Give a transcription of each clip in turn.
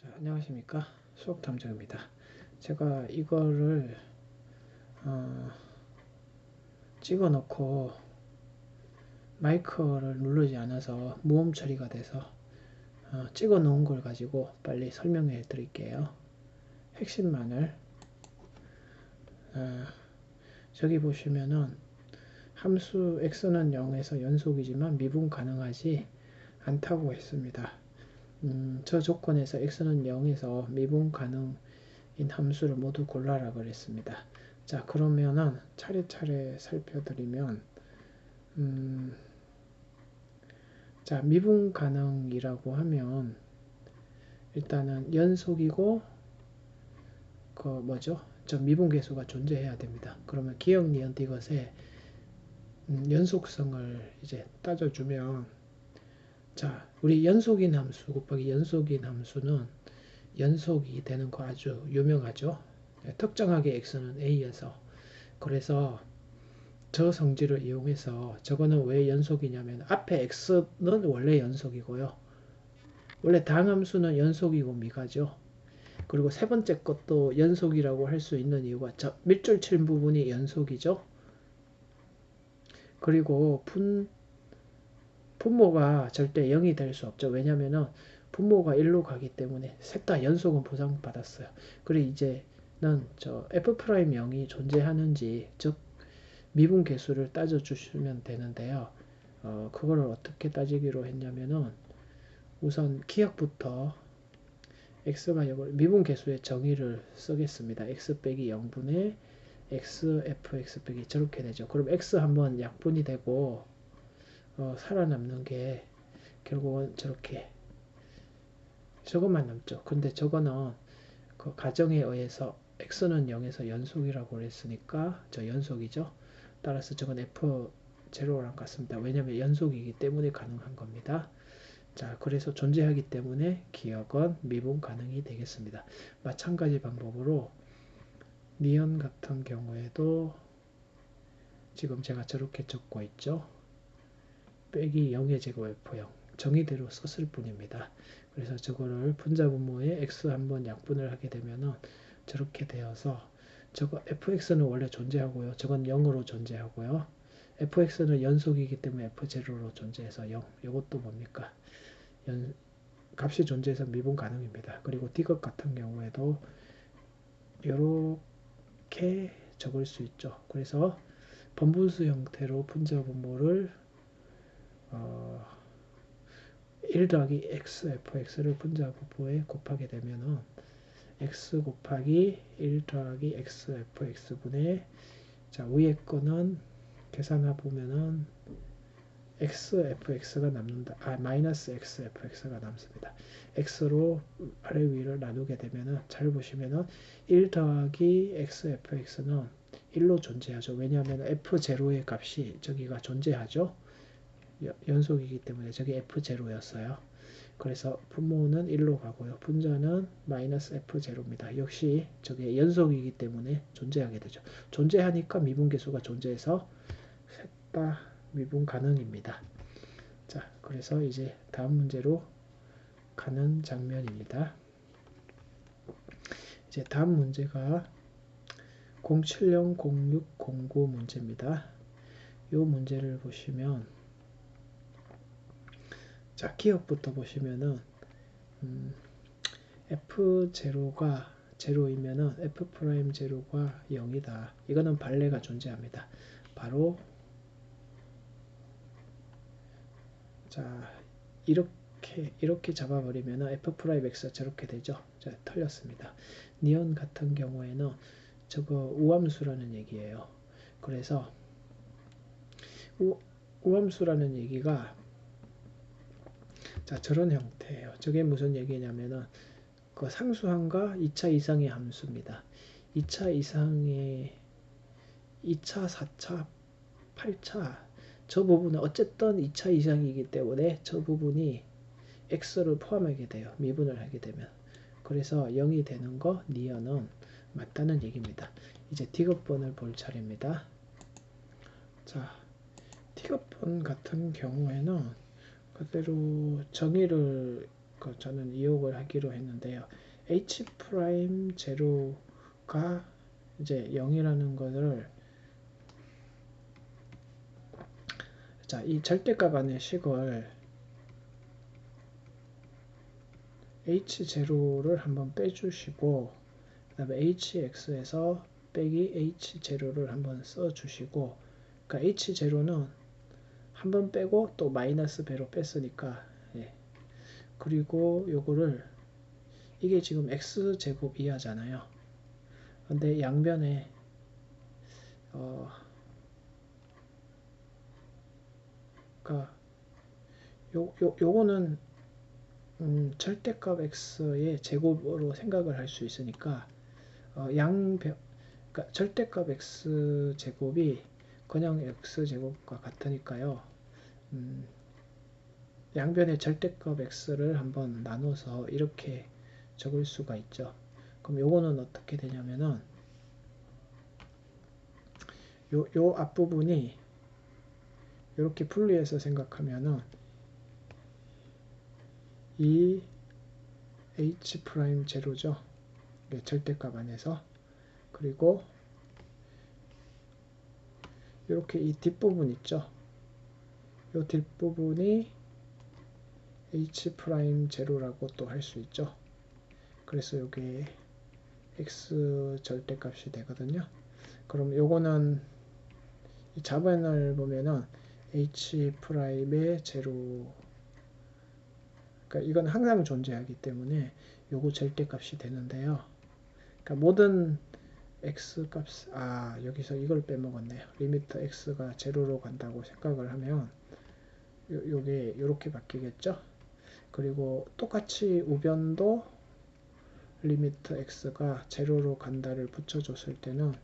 자, 안녕하십니까. 수업탐정입니다. 제가 이거를 찍어 놓고 마이크를 누르지 않아서 무음 처리가 돼서 찍어 놓은 걸 가지고 빨리 설명해 드릴게요. 핵심만을 저기 보시면은 함수 x는 0에서 연속이지만 미분 가능하지 않다고 했습니다. 저 조건에서 x는 0에서 미분 가능인 함수를 모두 골라라 그랬습니다. 자, 그러면은 차례차례 살펴드리면 자, 미분 가능이라고 하면 일단은 연속이고 그 뭐죠? 저 미분 계수가 존재해야 됩니다. 그러면 기억 니은 이것의 연속성을 이제 따져주면 자, 우리 연속인 함수 곱하기 연속인 함수는 연속이 되는 거 아주 유명하죠. 특정하게 x는 a에서 그래서 저 성질을 이용해서 저거는 왜 연속이냐면 앞에 x는 원래 연속이고요. 원래 당함수는 연속이고 미가죠. 그리고 세 번째 것도 연속이라고 할 수 있는 이유가 저 밑줄 친 부분이 연속이죠. 그리고 분모가 절대 0이 될 수 없죠. 왜냐면은 분모가 1로 가기 때문에 셋 다 연속은 보장받았어요. 그리고 이제는 저 f'0이 존재하는지 즉 미분 계수를 따져주시면 되는데요. 그거를 어떻게 따지기로 했냐면은 우선 기억부터 x가 0을 미분 계수의 정의를 쓰겠습니다. x 빼기 0분의 x fx 빼기 저렇게 되죠. 그럼 x 한번 약분이 되고 살아남는 게 결국은 저렇게 저것만 남죠. 근데 저거는 그 가정에 의해서 x는 0에서 연속이라고 했으니까 저 연속이죠. 따라서 저건 f0랑 같습니다. 왜냐면 연속이기 때문에 가능한 겁니다. 자, 그래서 존재하기 때문에 기억은 미분 가능이 되겠습니다. 마찬가지 방법으로 니은 같은 경우에도 지금 제가 저렇게 적고 있죠. 빼기 0의 제곱 f0 정의대로 썼을 뿐입니다. 그래서 저거를 분자분모에 x 한번 약분을 하게 되면은 저렇게 되어서 저거 fx는 원래 존재하고요. 저건 0으로 존재하고요. fx는 연속이기 때문에 f0로 존재해서 0. 이것도 뭡니까? 값이 존재해서 미분 가능입니다. 그리고 D급 같은 경우에도 이렇게 적을 수 있죠. 그래서 번분수 형태로 분자분모를 1 더하기 x fx를 분자분모에 곱하게 되면은 x 곱하기 1 더하기 x fx분의 자, 위에 거는 계산해 보면은 x fx가 남는다. 마이너스 x fx가 남습니다. x로 아래 위를 나누게 되면은 잘 보시면은 1 더하기 x fx는 1로 존재하죠. 왜냐하면 f0의 값이 저기가 존재하죠. 연속이기 때문에 저게 f0였어요. 그래서 분모는 1로 가고요. 분자는 마이너스 f0입니다. 역시 저게 연속이기 때문에 존재하게 되죠. 존재하니까 미분계수가 존재해서 셋 다 미분 가능입니다. 자, 그래서 이제 다음 문제로 가는 장면입니다. 이제 다음 문제가 07006009 문제입니다. 이 문제를 보시면 자, 기억부터 보시면은 f0가 0이면은 f'0가 0이다. 이거는 발레가 존재합니다. 바로 자, 이렇게 잡아버리면 f'(x) 저렇게 되죠. 자, 틀렸습니다. 니은 같은 경우에는 저거 우함수라는 얘기예요. 그래서 우함수라는 얘기가 자, 저런 형태예요. 저게 무슨 얘기냐면은 그 상수함과 2차 이상의 함수입니다. 2차 이상의 2차, 4차, 8차 저 부분은 어쨌든 2차 이상이기 때문에 저 부분이 x를 포함하게 돼요. 미분을 하게 되면. 그래서 0이 되는 거 니은은 맞다는 얘기입니다. 이제 D급번을 볼 차례입니다. 자, D급번 같은 경우에는 그대로 정의를 저는 이용을 하기로 했는데요. h 프라임 제로가 이제 0이라는 것을 자, 이 절대값 안의 식을 h0를 한번 빼주시고 그 다음에 hx에서 빼기 h0를 한번 써주시고 그러니까 h0는 한번 빼고 또 마이너스 배로 뺐으니까 예. 그리고 요거를 이게 지금 x제곱 이하잖아요. 근데 양변에 그러니까 요거는 절대값 x의 제곱으로 생각을 할 수 있으니까 양변 그러니까 절대값 x 제곱이 그냥 x 제곱과 같으니까요. 양변의 절대값 x를 한번 나눠서 이렇게 적을 수가 있죠. 그럼 요거는 어떻게 되냐면은 요 앞부분이 이렇게 분리해서 생각하면은 이 h 프라임 제로죠. 절대값 안에서 그리고 이렇게 이 뒷부분 있죠. 이 뒷부분이 h 프라임 제로라고 또 할 수 있죠. 그래서 이게 x 절대값이 되거든요. 그럼 요거는 이 자변을 보면은 h 프라임의 제로 그러니까 이건 항상 존재하기 때문에 요거 절대값이 되는데요. 그러니까 모든 x 값 여기서 이걸 빼먹었네요. 리미트 x가 제로로 간다고 생각을 하면 요게 요렇게 바뀌겠죠. 그리고 똑같이 우변도 리미트 x가 제로로 간다를 붙여줬을 때는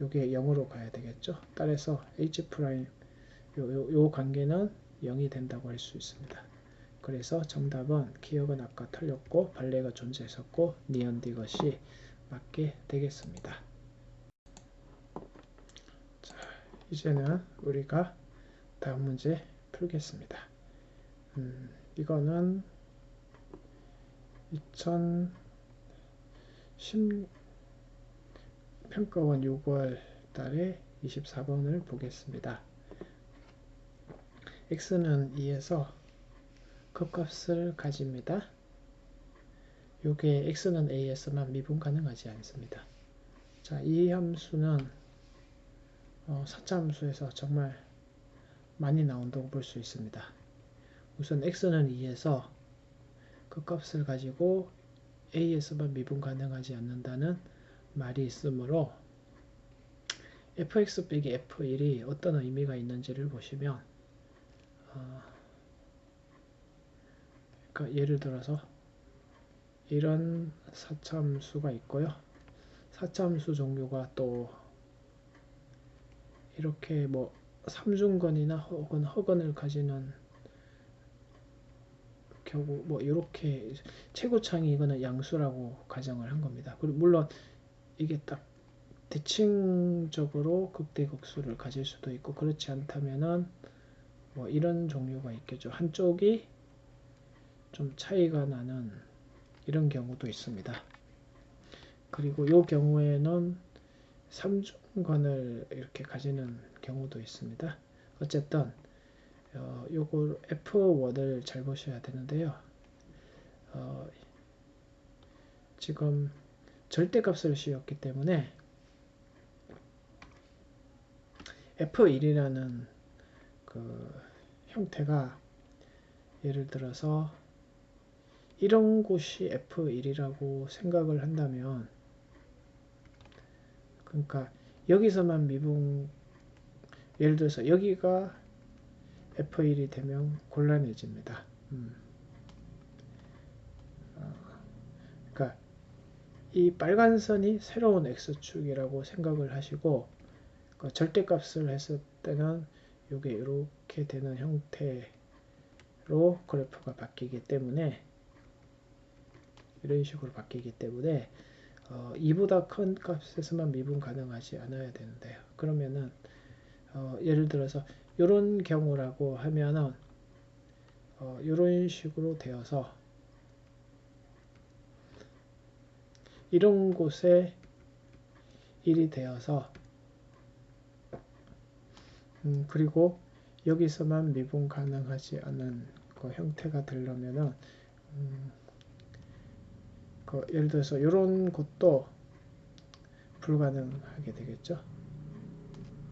요게 0으로 가야 되겠죠. 따라서 h 프라임 요 관계는 0이 된다고 할 수 있습니다. 그래서 정답은 기억은 아까 틀렸고 발레가 존재했었고 니은디 것이 맞게 되겠습니다. 자, 이제는 우리가 다음 문제 풀겠습니다. 이거는 2010 평가원 6월 달에 24번을 보겠습니다. x는 2에서 극값을 가집니다. 요게 x는 a에서만 미분 가능하지 않습니다. 자, 이 함수는 4차 함수에서 정말 많이 나온다고 볼 수 있습니다. 우선 x는 2에서 극값을 가지고 a에서만 미분 가능하지 않는다는 말이 있으므로 fx 빼기 f1이 어떤 의미가 있는지를 보시면 그러니까 예를 들어서 이런 4차 함수가 있고요. 4차 함수 종류가 또 이렇게 뭐 삼중건이나 혹은 허건을 가지는 경우 뭐 이렇게 최고창이 이거는 양수라고 가정을 한 겁니다. 그리고 물론 이게 딱 대칭적으로 극대극수를 가질 수도 있고 그렇지 않다면은 뭐 이런 종류가 있겠죠. 한쪽이 좀 차이가 나는 이런 경우도 있습니다. 그리고 이 경우에는 삼중관을 이렇게 가지는 경우도 있습니다. 어쨌든 요걸 F1을 잘 보셔야 되는데요. 지금 절대값을 씌웠기 때문에 F1이라는 그 형태가 예를 들어서 이런 곳이 F1이라고 생각을 한다면 그러니까 여기서만 미분 예를 들어서 여기가 F1이 되면 곤란해집니다. 그러니까 이 빨간 선이 새로운 X축이라고 생각을 하시고 절대값을 했을 때는 이게 이렇게 되는 형태로 그래프가 바뀌기 때문에 이런 식으로 바뀌기 때문에 2보다 큰 값에서만 미분 가능하지 않아야 되는데요. 그러면은 예를 들어서 이런 경우라고 하면은 이런 식으로 되어서 이런 곳에 1이 되어서 그리고 여기서만 미분 가능하지 않은 그 형태가 되려면은 예를 들어서 이런 것도 불가능하게 되겠죠.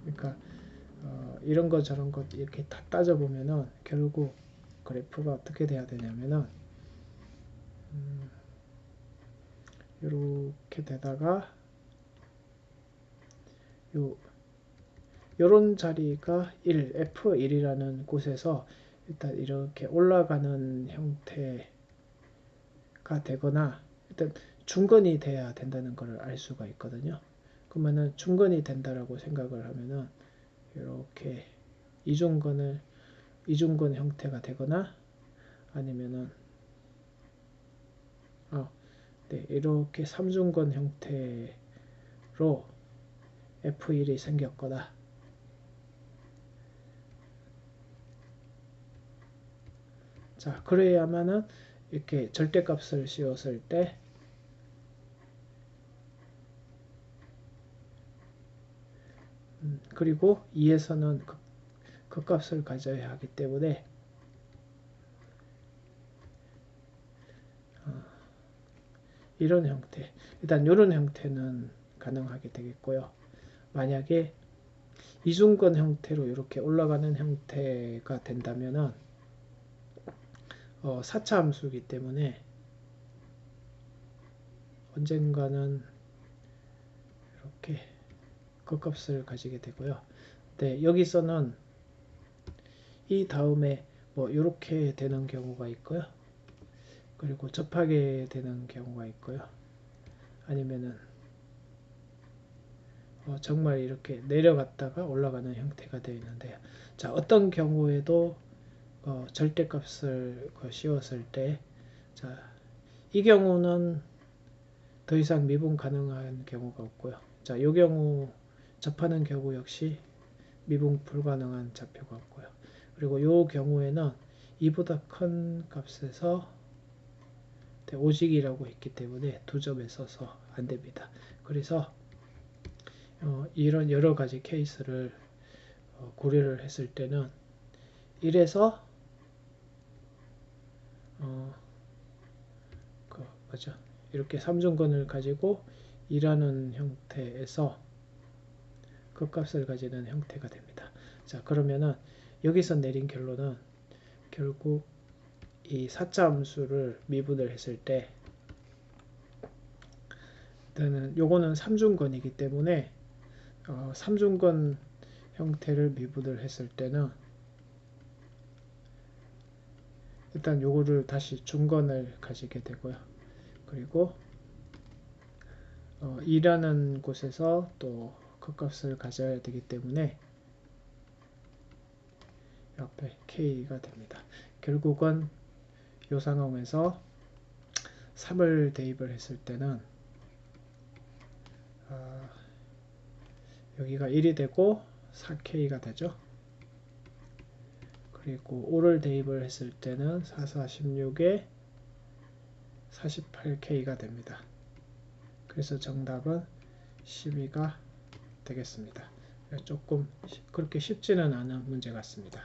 그러니까 이런 것 저런 것 이렇게 다 따져보면은 결국 그래프가 어떻게 돼야 되냐면은 이렇게 되다가 요런 자리가 1, F1이라는 곳에서 일단 이렇게 올라가는 형태가 되거나 일단 중건이 돼야 된다는 걸 알 수가 있거든요. 그러면은 중건이 된다라고 생각을 하면은 이렇게 이중건 형태가 되거나 아니면은 네, 이렇게 삼중건 형태로 F1이 생겼거나 자 그래야만은 이렇게 절대값을 씌웠을 때 그리고 2에서는 극값을 가져야 하기 때문에 이런 형태 일단 이런 형태는 가능하게 되겠고요. 만약에 이중건 형태로 이렇게 올라가는 형태가 된다면은 4차 함수이기 때문에 언젠가는 이렇게 극값을 가지게 되고요. 네, 여기서는 이 다음에 뭐 이렇게 되는 경우가 있고요. 그리고 접하게 되는 경우가 있고요. 아니면은 정말 이렇게 내려갔다가 올라가는 형태가 되어 있는데요. 자, 어떤 경우에도 절대값을 씌웠을 때, 자, 이 경우는 더 이상 미분 가능한 경우가 없고요. 자, 이 경우 접하는 경우 역시 미분 불가능한 좌표가 없고요. 그리고 이 경우에는 이보다 큰 값에서 오직이라고 했기 때문에 두 점에 써서 안 됩니다. 그래서 이런 여러 가지 케이스를 고려를 했을 때는 1에서 이렇게 삼중건을 가지고 2라는 형태에서 그 값을 가지는 형태가 됩니다. 자, 그러면은 여기서 내린 결론은 결국 이 4차 함수를 미분을 했을 때 요거는 삼중건이기 때문에 3중건 형태를 미분을 했을 때는 일단 요거를 다시 중건을 가지게 되고요. 그리고 2라는 곳에서 또 그 값을 가져야 되기 때문에 옆에 K가 됩니다. 결국은 이 상황에서 3을 대입을 했을 때는 여기가 1이 되고 4K가 되죠. 그리고 5를 대입을 했을 때는 4, 4, 16에 48K가 됩니다. 그래서 정답은 12가 되겠습니다. 조금 그렇게 쉽지는 않은 문제 같습니다.